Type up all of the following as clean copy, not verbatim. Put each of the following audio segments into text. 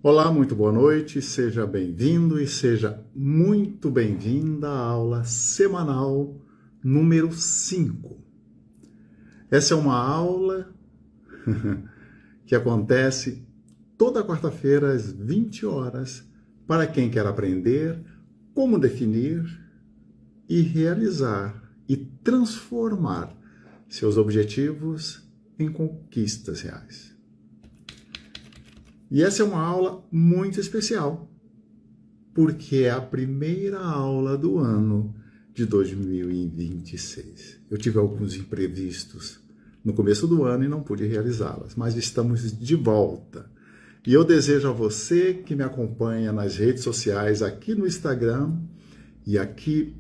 Olá, muito boa noite, seja bem-vindo e seja muito bem-vinda à aula semanal número 5. Essa é uma aula que acontece toda quarta-feira às 20 horas para quem quer aprender como definir e realizar e transformar seus objetivos em conquistas reais. E essa é uma aula muito especial, porque é a primeira aula do ano de 2026. Eu tive alguns imprevistos no começo do ano e não pude realizá-las, mas estamos de volta. E eu desejo a você que me acompanha nas redes sociais, aqui no Instagram e aqui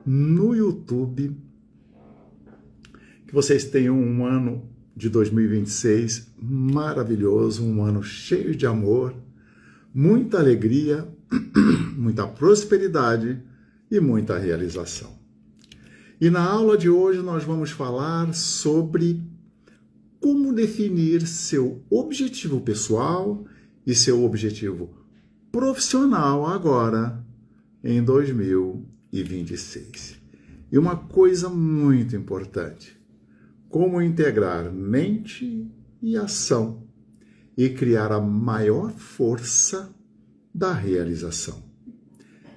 no YouTube, que vocês tenham um ano de 2026 maravilhoso, um ano cheio de amor, muita alegria, muita prosperidade e muita realização. E na aula de hoje nós vamos falar sobre como definir seu objetivo pessoal e seu objetivo profissional agora em 2026. E uma coisa muito importante: como integrar mente e ação e criar a maior força da realização.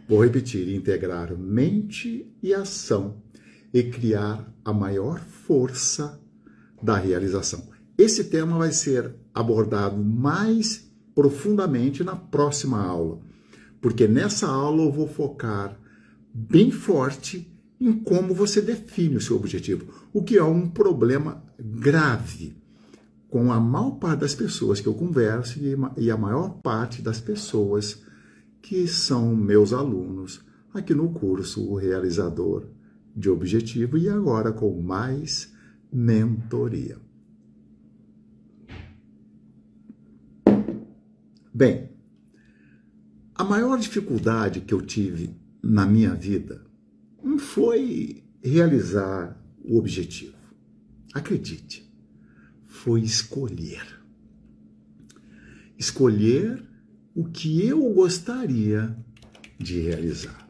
Vou repetir: integrar mente e ação e criar a maior força da realização. Esse tema vai ser abordado mais profundamente na próxima aula, porque nessa aula eu vou focar bem forte em como você define o seu objetivo, o que é um problema grave com a maior parte das pessoas que eu converso e a maior parte das pessoas que são meus alunos aqui no curso O Realizador de Objetivo e agora com mais mentoria. Bem, a maior dificuldade que eu tive na minha vida não foi realizar o objetivo. Acredite, foi escolher. Escolher o que eu gostaria de realizar.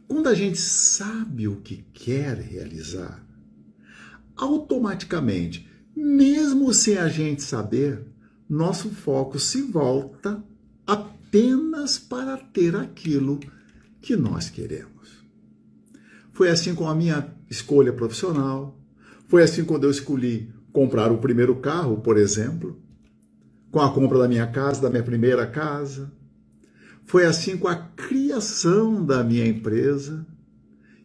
Quando a gente sabe o que quer realizar, automaticamente, mesmo sem a gente saber, nosso foco se volta apenas para ter aquilo que nós queremos. Foi assim com a minha escolha profissional, foi assim quando eu escolhi comprar o primeiro carro, por exemplo, com a compra da minha casa, da minha primeira casa, foi assim com a criação da minha empresa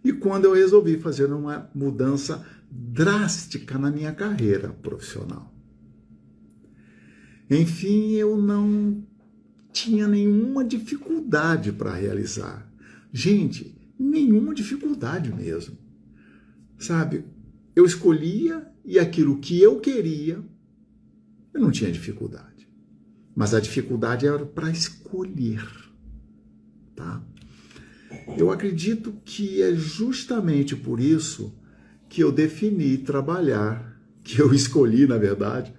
e quando eu resolvi fazer uma mudança drástica na minha carreira profissional. Enfim, eu não tinha nenhuma dificuldade para realizar. Gente, nenhuma dificuldade mesmo. Sabe, eu escolhia e aquilo que eu queria, eu não tinha dificuldade. Mas a dificuldade era para escolher, tá? Eu acredito que é justamente por isso que eu defini trabalhar, que eu escolhi, na verdade,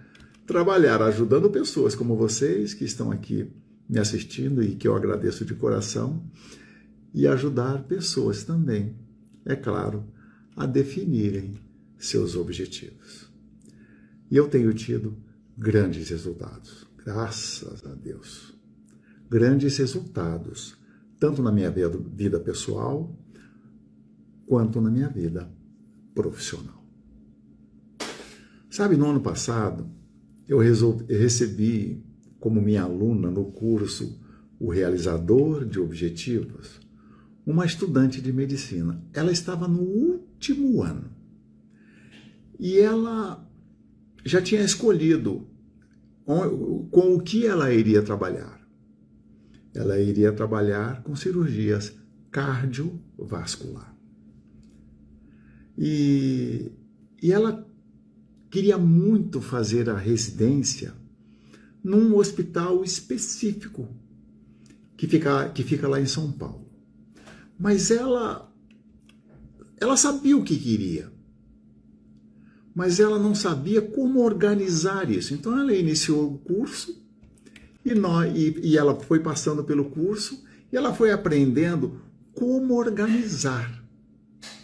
trabalhar ajudando pessoas como vocês que estão aqui me assistindo e que eu agradeço de coração, e ajudar pessoas também, é claro, a definirem seus objetivos. E eu tenho tido grandes resultados, graças a Deus. Grandes resultados, tanto na minha vida pessoal, quanto na minha vida profissional. Sabe, no ano passado, eu recebi como minha aluna no curso O Realizador de Objetivos, uma estudante de medicina. Ela estava no último ano e ela já tinha escolhido com o que ela iria trabalhar. Ela iria trabalhar com cirurgias cardiovascular. E ela queria muito fazer a residência num hospital específico que fica lá em São Paulo. Mas ela sabia o que queria, mas ela não sabia como organizar isso. Então ela iniciou o curso E ela foi passando pelo curso e ela foi aprendendo como organizar,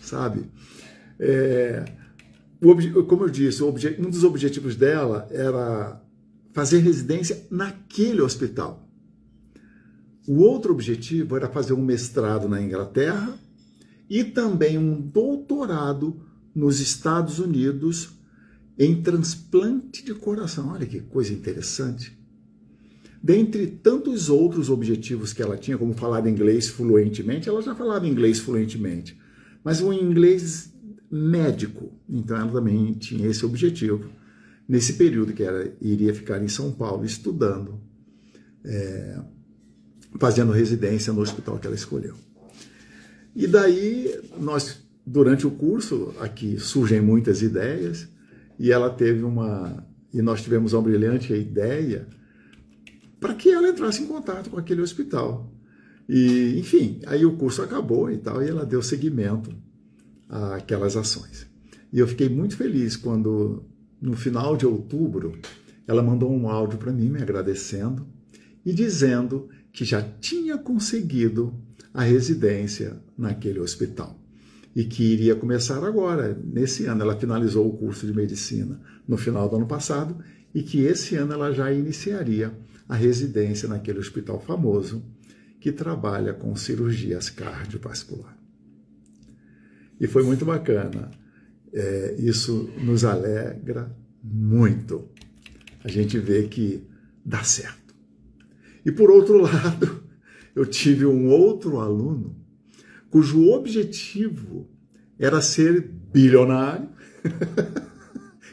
sabe? Como eu disse, um dos objetivos dela era fazer residência naquele hospital. O outro objetivo era fazer um mestrado na Inglaterra e também um doutorado nos Estados Unidos em transplante de coração. Olha que coisa interessante. Dentre tantos outros objetivos que ela tinha, como falar inglês fluentemente, ela já falava inglês fluentemente, mas um inglês médico. Então ela também tinha esse objetivo nesse período que ela iria ficar em São Paulo estudando, fazendo residência no hospital que ela escolheu. E daí, durante o curso, aqui surgem muitas ideias, e nós tivemos uma brilhante ideia para que ela entrasse em contato com aquele hospital. E, enfim, aí o curso acabou e tal, e ela deu seguimento àquelas ações. E eu fiquei muito feliz quando, no final de outubro, ela mandou um áudio para mim me agradecendo e dizendo que já tinha conseguido a residência naquele hospital e que iria começar agora, nesse ano. Ela finalizou o curso de medicina no final do ano passado e que esse ano ela já iniciaria a residência naquele hospital famoso que trabalha com cirurgias cardiovasculares. E foi muito bacana. Isso nos alegra muito. A gente vê que dá certo. E por outro lado, eu tive um outro aluno cujo objetivo era ser bilionário.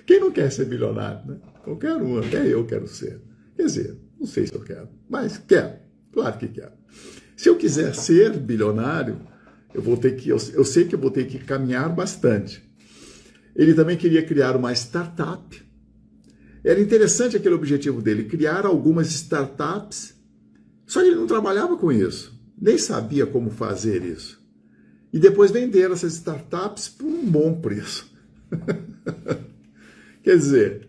Quem não quer ser bilionário, né? Qualquer um, até eu quero ser. Quer dizer, não sei se eu quero, mas quero, claro que quero. Se eu quiser ser bilionário, eu sei que eu vou ter que caminhar bastante. Ele também queria criar uma startup. Era interessante aquele objetivo dele, criar algumas startups, só que ele não trabalhava com isso, nem sabia como fazer isso. E depois vender essas startups por um bom preço. Quer dizer,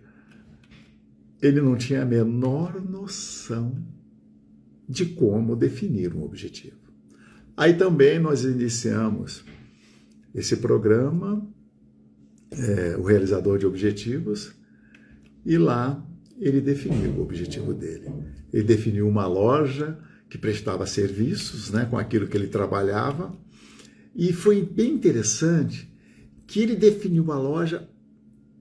ele não tinha a menor noção de como definir um objetivo. Aí também nós iniciamos esse programa, o Realizador de Objetivos, e lá ele definiu o objetivo dele. Ele definiu uma loja que prestava serviços, né, com aquilo que ele trabalhava, e foi bem interessante que ele definiu a loja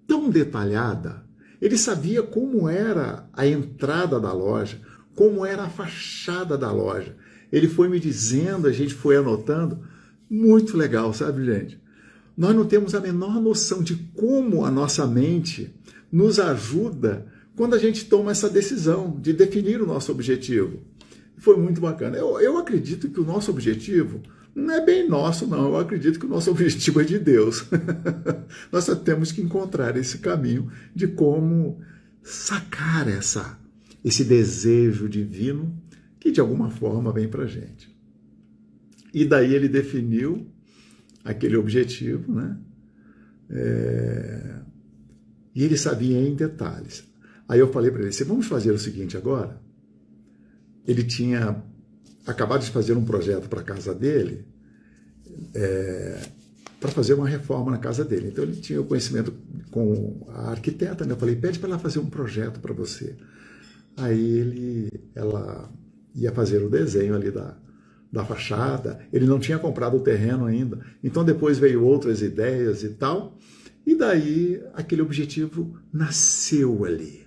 tão detalhada. Ele sabia como era a entrada da loja, como era a fachada da loja. Ele foi me dizendo, a gente foi anotando. Muito legal, sabe, gente? Nós não temos a menor noção de como a nossa mente nos ajuda quando a gente toma essa decisão de definir o nosso objetivo. Foi muito bacana. Eu acredito que o nosso objetivo não é bem nosso, não. Eu acredito que o nosso objetivo é de Deus. Nós só temos que encontrar esse caminho de como sacar esse desejo divino que de alguma forma vem para a gente. E daí ele definiu aquele objetivo, né? E ele sabia em detalhes. Aí eu falei para ele, vamos fazer o seguinte agora? Ele tinha acabado de fazer um projeto para a casa dele, para fazer uma reforma na casa dele. Então ele tinha o conhecimento com a arquiteta, né? Eu falei, pede para ela fazer um projeto para você. Aí ela ia fazer o desenho ali da fachada. Ele não tinha comprado o terreno ainda. Então depois veio outras ideias e tal. E daí aquele objetivo nasceu ali,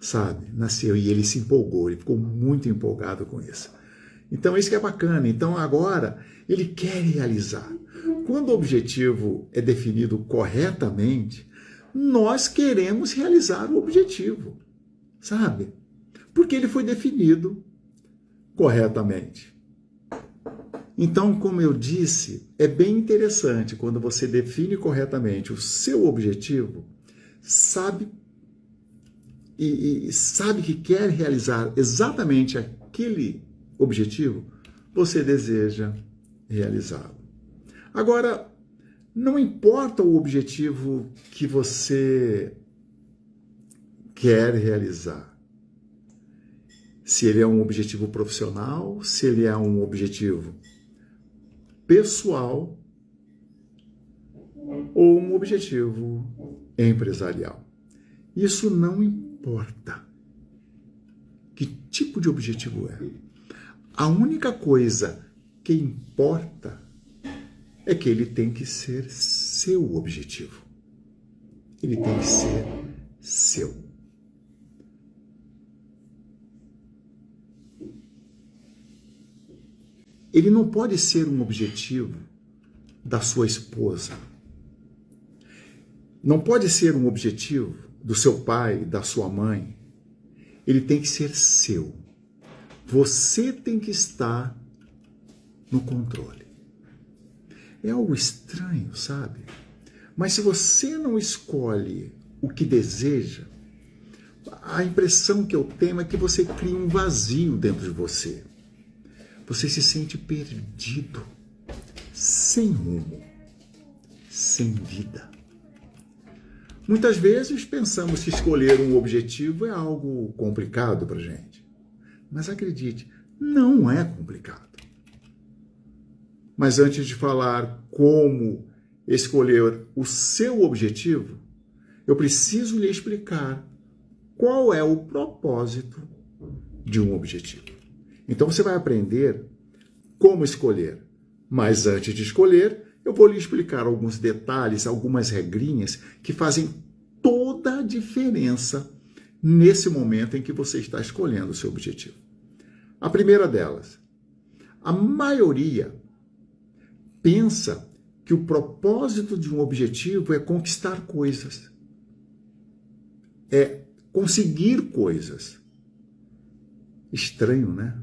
sabe? Nasceu e ele se empolgou, ele ficou muito empolgado com isso. Então isso que é bacana. Então agora ele quer realizar. Quando o objetivo é definido corretamente, nós queremos realizar o objetivo, sabe? Porque ele foi definido corretamente. Então, como eu disse, é bem interessante quando você define corretamente o seu objetivo, sabe que quer realizar exatamente aquele objetivo, você deseja realizá-lo. Agora, não importa o objetivo que você quer realizar, Se ele é um objetivo profissional, se ele é um objetivo pessoal ou um objetivo empresarial. Isso não importa que tipo de objetivo é. A única coisa que importa é que ele tem que ser seu objetivo. Ele tem que ser seu. Ele não pode ser um objetivo da sua esposa. Não pode ser um objetivo do seu pai, da sua mãe. Ele tem que ser seu. Você tem que estar no controle. É algo estranho, sabe? Mas se você não escolhe o que deseja, a impressão que eu tenho é que você cria um vazio dentro de você. Você se sente perdido, sem rumo, sem vida. Muitas vezes pensamos que escolher um objetivo é algo complicado para a gente. Mas acredite, não é complicado. Mas antes de falar como escolher o seu objetivo, eu preciso lhe explicar qual é o propósito de um objetivo. Então você vai aprender como escolher. Mas antes de escolher, eu vou lhe explicar alguns detalhes, algumas regrinhas que fazem toda a diferença nesse momento em que você está escolhendo o seu objetivo. A primeira delas, a maioria pensa que o propósito de um objetivo é conquistar coisas, é conseguir coisas. Estranho, né?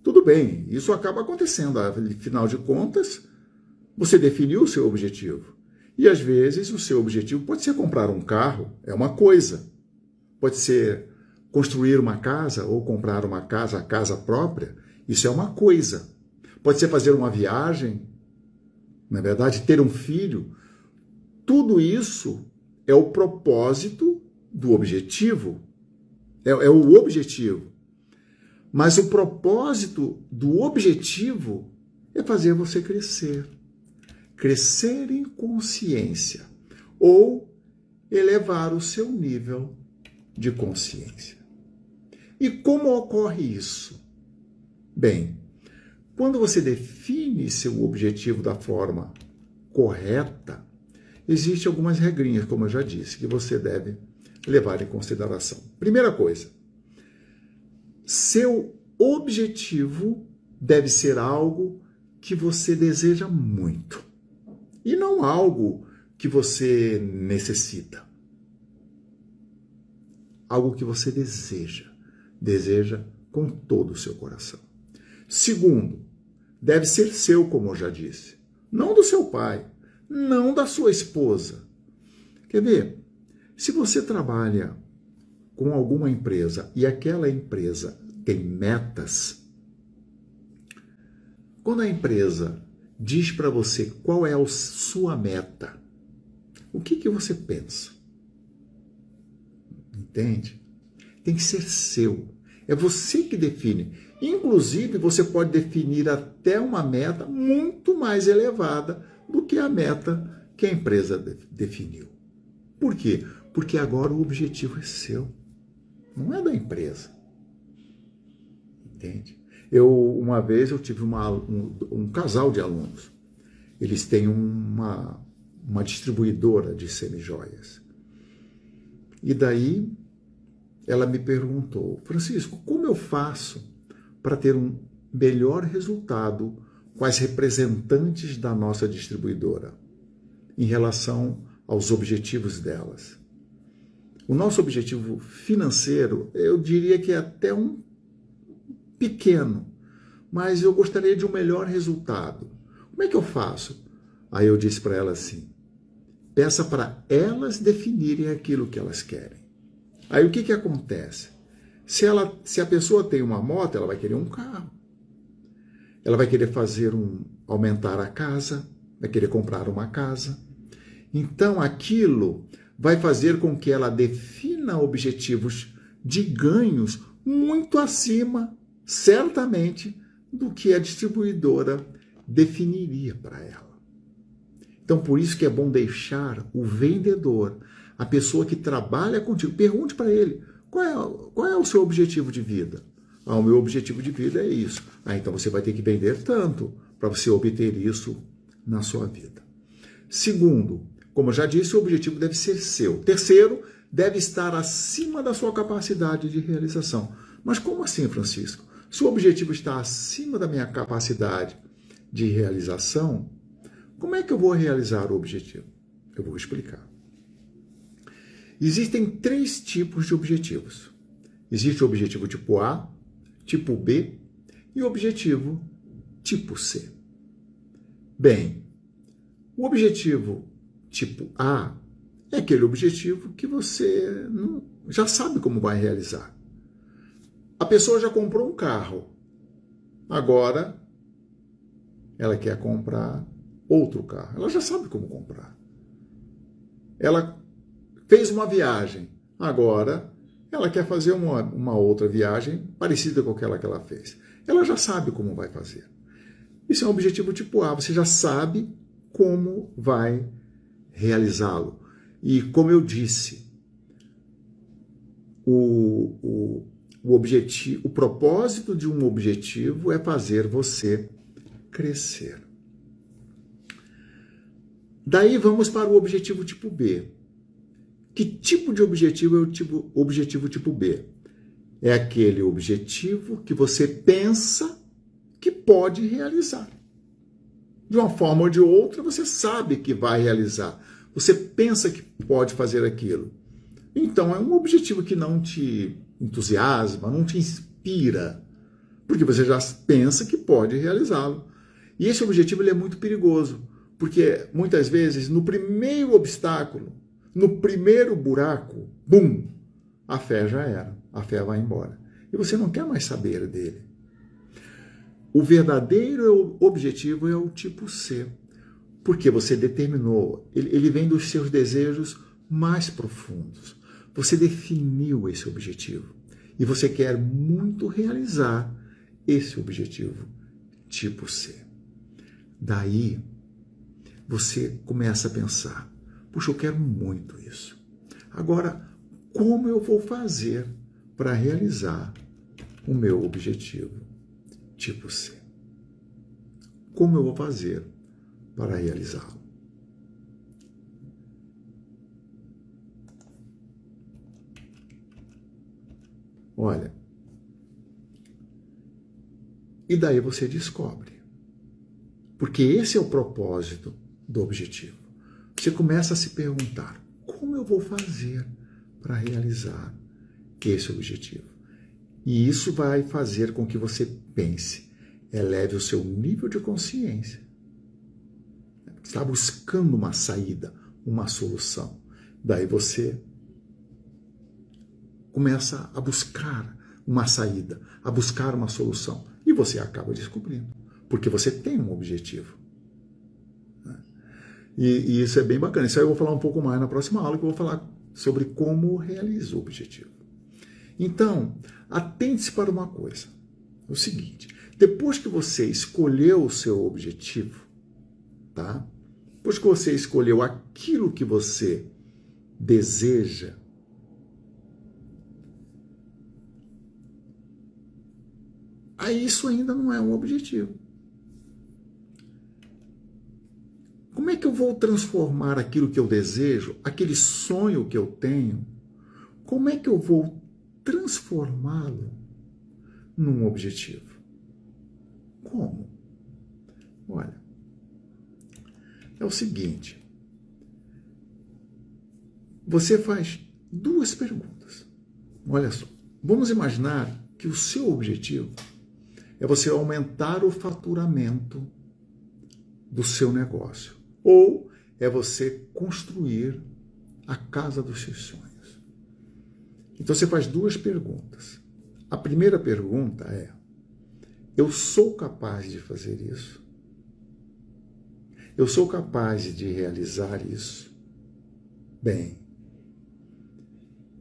Tudo bem, isso acaba acontecendo. Afinal de contas, você definiu o seu objetivo. E às vezes o seu objetivo pode ser comprar um carro, é uma coisa. Pode ser construir uma casa ou comprar uma casa, a casa própria, isso é uma coisa. Pode ser fazer uma viagem, na verdade, ter um filho. Tudo isso é o propósito do objetivo. É o objetivo. Mas o propósito do objetivo é fazer você crescer. Crescer em consciência. Ou elevar o seu nível de consciência. E como ocorre isso? Bem, quando você define seu objetivo da forma correta, existem algumas regrinhas, como eu já disse, que você deve levar em consideração. Primeira coisa, seu objetivo deve ser algo que você deseja muito e não algo que você necessita. Algo que você deseja com todo o seu coração. Segundo, deve ser seu, como eu já disse, não do seu pai, não da sua esposa. Quer ver? Se você trabalha com alguma empresa e aquela empresa tem metas, quando a empresa diz para você qual é a sua meta, o que você pensa? Entende? Tem que ser seu. É você que define. Inclusive, você pode definir até uma meta muito mais elevada do que a meta que a empresa definiu. Por quê? Porque agora o objetivo é seu, não é da empresa. Entende? Uma vez eu tive um casal de alunos. Eles têm uma distribuidora de semijoias. E daí ela me perguntou: Francisco, como eu faço para ter um melhor resultado com as representantes da nossa distribuidora em relação aos objetivos delas? O nosso objetivo financeiro, eu diria que é até um pequeno, mas eu gostaria de um melhor resultado. Como é que eu faço? Aí eu disse para ela assim: peça para elas definirem aquilo que elas querem. Aí o que acontece? Se a pessoa tem uma moto, ela vai querer um carro. Ela vai querer aumentar a casa, vai querer comprar uma casa. Então aquilo vai fazer com que ela defina objetivos de ganhos muito acima, certamente, do que a distribuidora definiria para ela. Então, por isso que é bom deixar o vendedor, a pessoa que trabalha contigo, pergunte para ele, qual é o seu objetivo de vida? O meu objetivo de vida é isso. Então você vai ter que vender tanto para você obter isso na sua vida. Segundo, como eu já disse, o objetivo deve ser seu. Terceiro, deve estar acima da sua capacidade de realização. Mas como assim, Francisco? Se o objetivo está acima da minha capacidade de realização, como é que eu vou realizar o objetivo? Eu vou explicar. Existem 3 tipos de objetivos. Existe o objetivo tipo A, tipo B e o objetivo tipo C. Bem, o objetivo tipo A é aquele objetivo que você já sabe como vai realizar. A pessoa já comprou um carro, agora ela quer comprar outro carro. Ela já sabe como comprar. Ela fez uma viagem, agora ela quer fazer uma outra viagem parecida com aquela que ela fez. Ela já sabe como vai fazer. Isso é um objetivo tipo A, você já sabe como vai realizá-lo. E como eu disse, o propósito de um objetivo é fazer você crescer. Daí vamos para o objetivo tipo B. Que tipo de objetivo é o objetivo tipo B? É aquele objetivo que você pensa que pode realizar. De uma forma ou de outra, você sabe que vai realizar. Você pensa que pode fazer aquilo. Então, é um objetivo que não te entusiasma, não te inspira, porque você já pensa que pode realizá-lo. E esse objetivo ele é muito perigoso, porque muitas vezes, no primeiro obstáculo, no primeiro buraco, bum, a fé já era, a fé vai embora. E você não quer mais saber dele. O verdadeiro objetivo é o tipo C, porque você determinou, ele vem dos seus desejos mais profundos. Você definiu esse objetivo e você quer muito realizar esse objetivo tipo C. Daí, você começa a pensar, puxa, eu quero muito isso. Agora, como eu vou fazer para realizar o meu objetivo tipo C? Como eu vou fazer para realizá-lo? Olha, e daí você descobre. Porque esse é o propósito do objetivo. Você começa a se perguntar, como eu vou fazer para realizar esse objetivo? E isso vai fazer com que você pense, eleve o seu nível de consciência. Você está buscando uma saída, uma solução. Daí você começa a buscar uma saída, a buscar uma solução. E você acaba descobrindo, porque você tem um objetivo. E isso é bem bacana. Isso aí eu vou falar um pouco mais na próxima aula, que eu vou falar sobre como realiza o objetivo. Então, atente-se para uma coisa. É o seguinte, depois que você escolheu o seu objetivo, tá? Depois que você escolheu aquilo que você deseja, aí isso ainda não é um objetivo. Como é que eu vou transformar aquilo que eu desejo, aquele sonho que eu tenho, como é que eu vou transformá-lo num objetivo? Como? Olha, é o seguinte, você faz 2 perguntas. Olha só, vamos imaginar que o seu objetivo é você aumentar o faturamento do seu negócio. Ou é você construir a casa dos seus sonhos. Então você faz 2 perguntas. A primeira pergunta é, eu sou capaz de fazer isso? Eu sou capaz de realizar isso? Bem,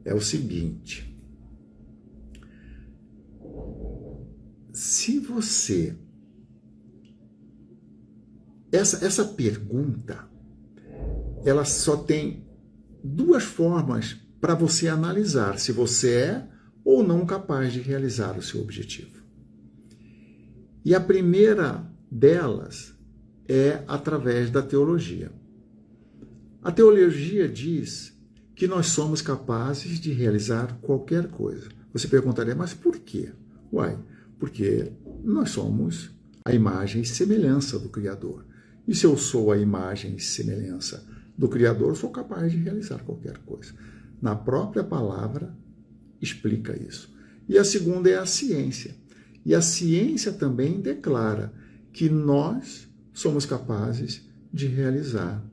é o seguinte, se você... Essa pergunta, ela só tem duas formas para você analisar se você é ou não capaz de realizar o seu objetivo. E a primeira delas é através da teologia. A teologia diz que nós somos capazes de realizar qualquer coisa. Você perguntaria, mas por quê? Uai, porque nós somos a imagem e semelhança do Criador. E se eu sou a imagem e semelhança do Criador, eu sou capaz de realizar qualquer coisa. Na própria palavra, explica isso. E a segunda é a ciência. E a ciência também declara que nós somos capazes de realizar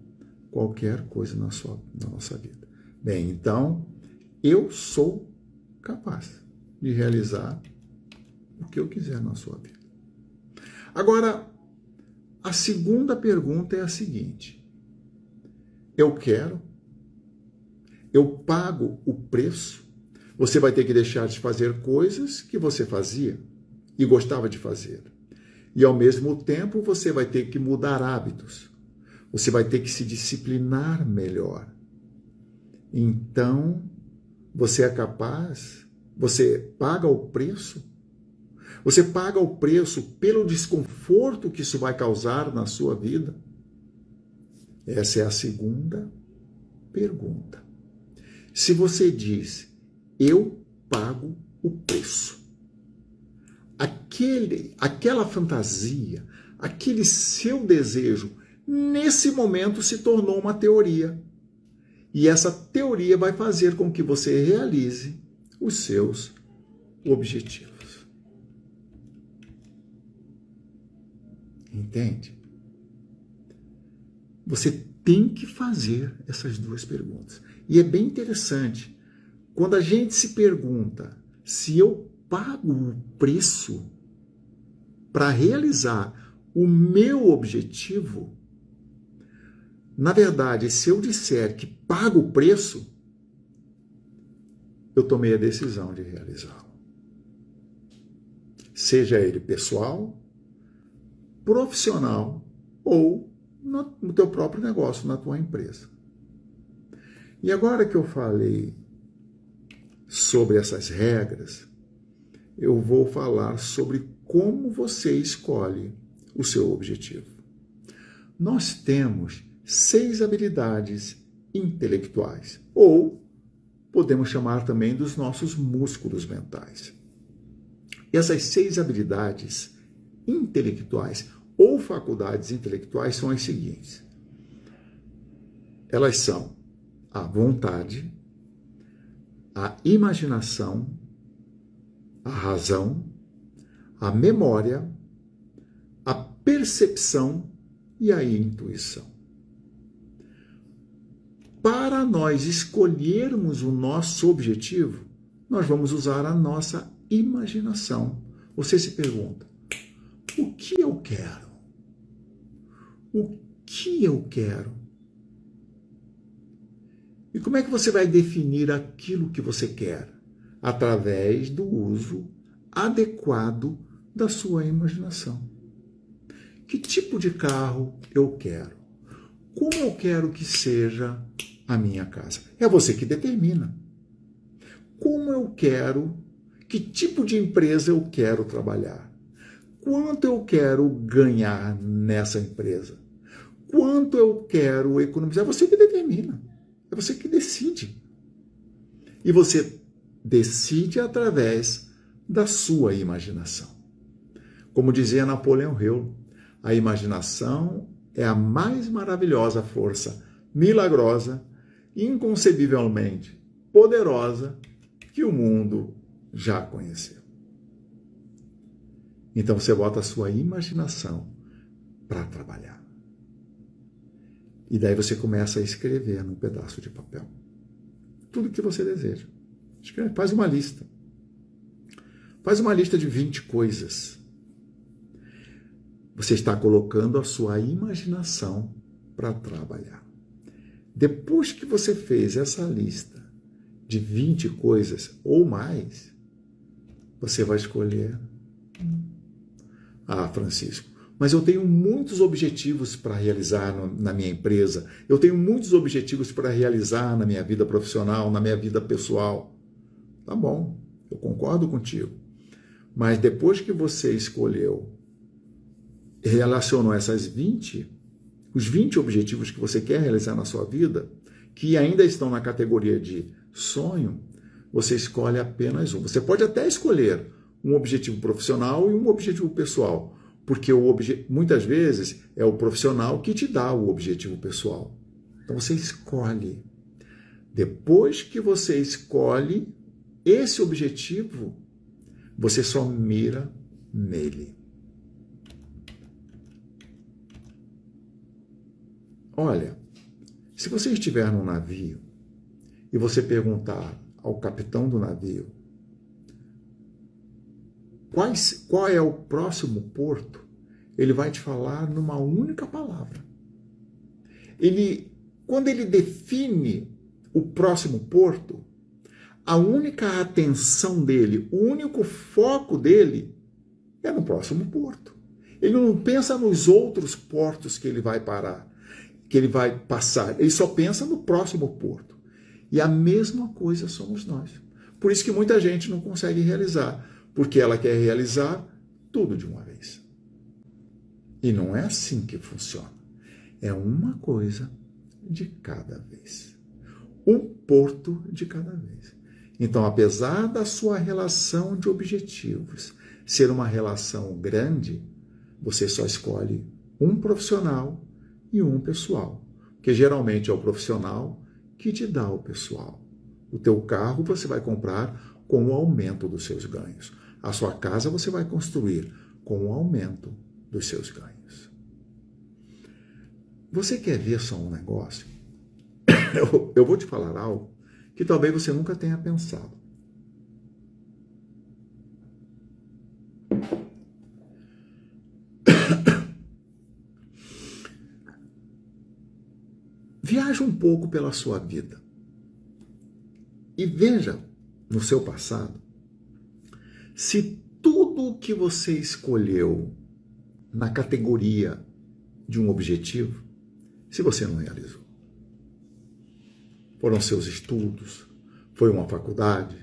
qualquer coisa na nossa vida. Bem, então, eu sou capaz de realizar o que eu quiser na sua vida. Agora, a segunda pergunta é a seguinte: eu quero? Eu pago o preço? Você vai ter que deixar de fazer coisas que você fazia e gostava de fazer. E, ao mesmo tempo, você vai ter que mudar hábitos. Você vai ter que se disciplinar melhor. Então, você é capaz? Você paga o preço? Você paga o preço pelo desconforto que isso vai causar na sua vida? Essa é a segunda pergunta. Se você diz, eu pago o preço, aquela fantasia, aquele seu desejo, nesse momento se tornou uma teoria. E essa teoria vai fazer com que você realize os seus objetivos. Entende? Você tem que fazer essas duas perguntas. E é bem interessante, quando a gente se pergunta se eu pago o preço para realizar o meu objetivo, na verdade, se eu disser que pago o preço, eu tomei a decisão de realizá-lo. Seja ele pessoal, profissional ou no teu próprio negócio, na tua empresa. E agora que eu falei sobre essas regras, eu vou falar sobre como você escolhe o seu objetivo. Nós temos 6 habilidades intelectuais, ou podemos chamar também dos nossos músculos mentais. E essas 6 habilidades intelectuais ou faculdades intelectuais são as seguintes. Elas são a vontade, a imaginação, a razão, a memória, a percepção e a intuição. Para nós escolhermos o nosso objetivo, nós vamos usar a nossa imaginação. Você se pergunta, o que eu quero? O que eu quero? E como é que você vai definir aquilo que você quer? Através do uso adequado da sua imaginação. Que tipo de carro eu quero? Como eu quero que seja a minha casa? É você que determina. Como eu quero, que tipo de empresa eu quero trabalhar? Quanto eu quero ganhar nessa empresa? Quanto eu quero economizar? É você que determina. É você que decide. E você decide através da sua imaginação. Como dizia Napoleão Hill, a imaginação é a mais maravilhosa força milagrosa, inconcebivelmente poderosa que o mundo já conheceu. Então você bota a sua imaginação para trabalhar. E daí você começa a escrever num pedaço de papel tudo que você deseja. Escreve, faz uma lista. Faz uma lista de 20 coisas. Você está colocando a sua imaginação para trabalhar. Depois que você fez essa lista de 20 coisas ou mais, você vai escolher Ah, Francisco, mas eu tenho muitos objetivos para realizar na minha empresa, eu tenho muitos objetivos para realizar na minha vida profissional, na minha vida pessoal. Tá bom, eu concordo contigo. Mas depois que você escolheu e relacionou os 20 objetivos que você quer realizar na sua vida, que ainda estão na categoria de sonho, você escolhe apenas um. Você pode até escolher um objetivo profissional e um objetivo pessoal, porque muitas vezes é o profissional que te dá o objetivo pessoal. Então você escolhe. Depois que você escolhe esse objetivo, você só mira nele. Olha, se você estiver num navio e você perguntar ao capitão do navio qual é o próximo porto, ele vai te falar numa única palavra. Quando ele define o próximo porto, a única atenção dele, o único foco dele é no próximo porto. Ele não pensa nos outros portos que ele vai parar, que ele vai passar. Ele só pensa no próximo porto. E a mesma coisa somos nós. Por isso que muita gente não consegue realizar, porque ela quer realizar tudo de uma vez. E não é assim que funciona. É uma coisa de cada vez. Um porto de cada vez. Então, apesar da sua relação de objetivos ser uma relação grande, você só escolhe um profissional e um pessoal. Porque geralmente é o profissional que te dá o pessoal. O teu carro você vai comprar com o aumento dos seus ganhos. A sua casa você vai construir com o aumento dos seus ganhos. Você quer ver só um negócio? Eu vou te falar algo que talvez você nunca tenha pensado. Viaje um pouco pela sua vida e veja no seu passado se tudo que você escolheu na categoria de um objetivo, se você não realizou. Foram seus estudos, foi uma faculdade,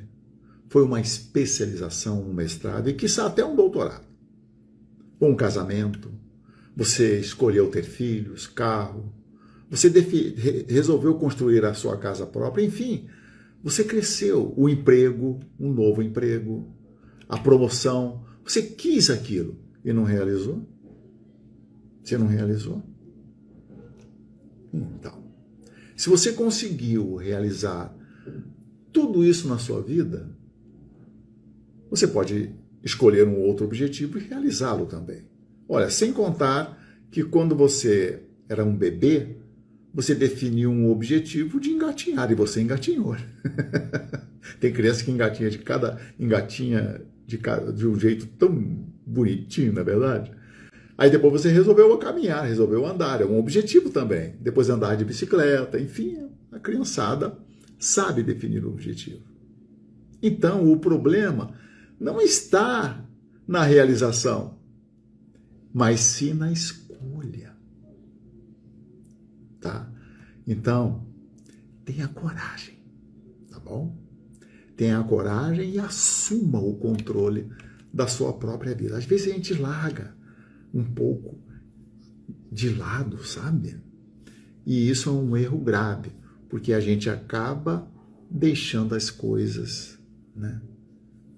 foi uma especialização, um mestrado e quiçá até um doutorado. Ou um casamento, você escolheu ter filhos, carro, você resolveu construir a sua casa própria, enfim, você cresceu, o emprego, um novo emprego, a promoção, você quis aquilo e não realizou? Você não realizou? Então, se você conseguiu realizar tudo isso na sua vida, você pode escolher um outro objetivo e realizá-lo também. Olha, sem contar que quando você era um bebê, você definiu um objetivo de engatinhar e você engatinhou. Tem criança que engatinha de um jeito tão bonitinho, não é verdade? Aí depois você resolveu caminhar, resolveu andar, é um objetivo também. Depois andar de bicicleta, enfim, a criançada sabe definir o objetivo. Então, o problema não está na realização, mas sim na escolha. Tá? Então, tenha coragem, tá bom? Tenha coragem e assuma o controle da sua própria vida. Às vezes a gente larga um pouco de lado, sabe? E isso é um erro grave, porque a gente acaba deixando as coisas, né,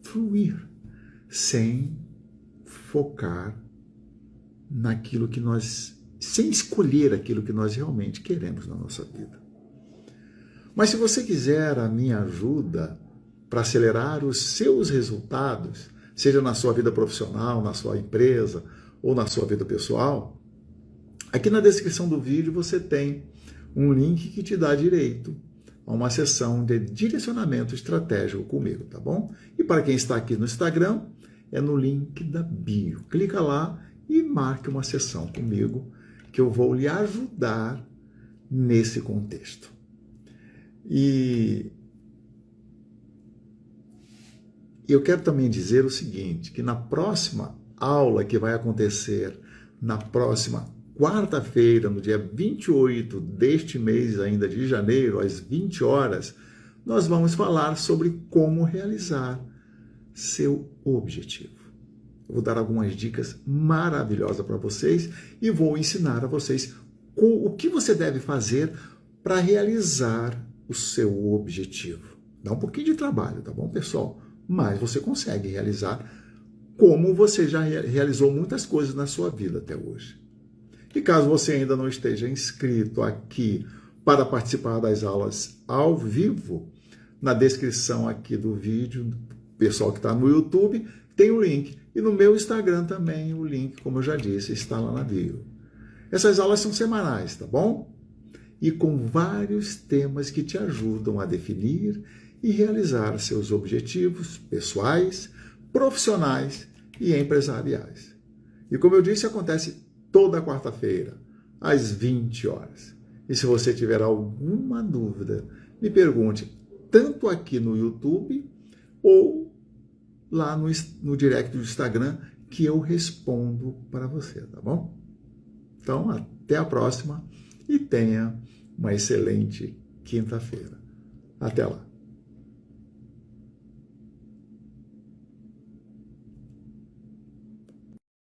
fluir, sem focar naquilo que sem escolher aquilo que nós realmente queremos na nossa vida. Mas se você quiser a minha ajuda para acelerar os seus resultados, seja na sua vida profissional, na sua empresa ou na sua vida pessoal, aqui na descrição do vídeo você tem um link que te dá direito a uma sessão de direcionamento estratégico comigo, tá bom? E para quem está aqui no Instagram, é no link da bio. Clica lá e marque uma sessão comigo, que eu vou lhe ajudar nesse contexto. E eu quero também dizer o seguinte, que na próxima aula que vai acontecer na próxima quarta-feira, no dia 28 deste mês ainda de janeiro, às 20 horas, nós vamos falar sobre como realizar seu objetivo. Eu vou dar algumas dicas maravilhosas para vocês e vou ensinar a vocês o que você deve fazer para realizar o seu objetivo. Dá um pouquinho de trabalho, tá bom, pessoal? Mas você consegue realizar como você já realizou muitas coisas na sua vida até hoje. E caso você ainda não esteja inscrito aqui para participar das aulas ao vivo, na descrição aqui do vídeo, pessoal que está no YouTube, tem o link. E no meu Instagram também o link, como eu já disse, está lá na bio. Essas aulas são semanais, tá bom? E com vários temas que te ajudam a definir e realizar seus objetivos pessoais, profissionais e empresariais. E como eu disse, acontece toda quarta-feira, às 20 horas. E se você tiver alguma dúvida, me pergunte, tanto aqui no YouTube ou lá no direct do Instagram, que eu respondo para você, tá bom? Então, até a próxima e tenha uma excelente quinta-feira. Até lá.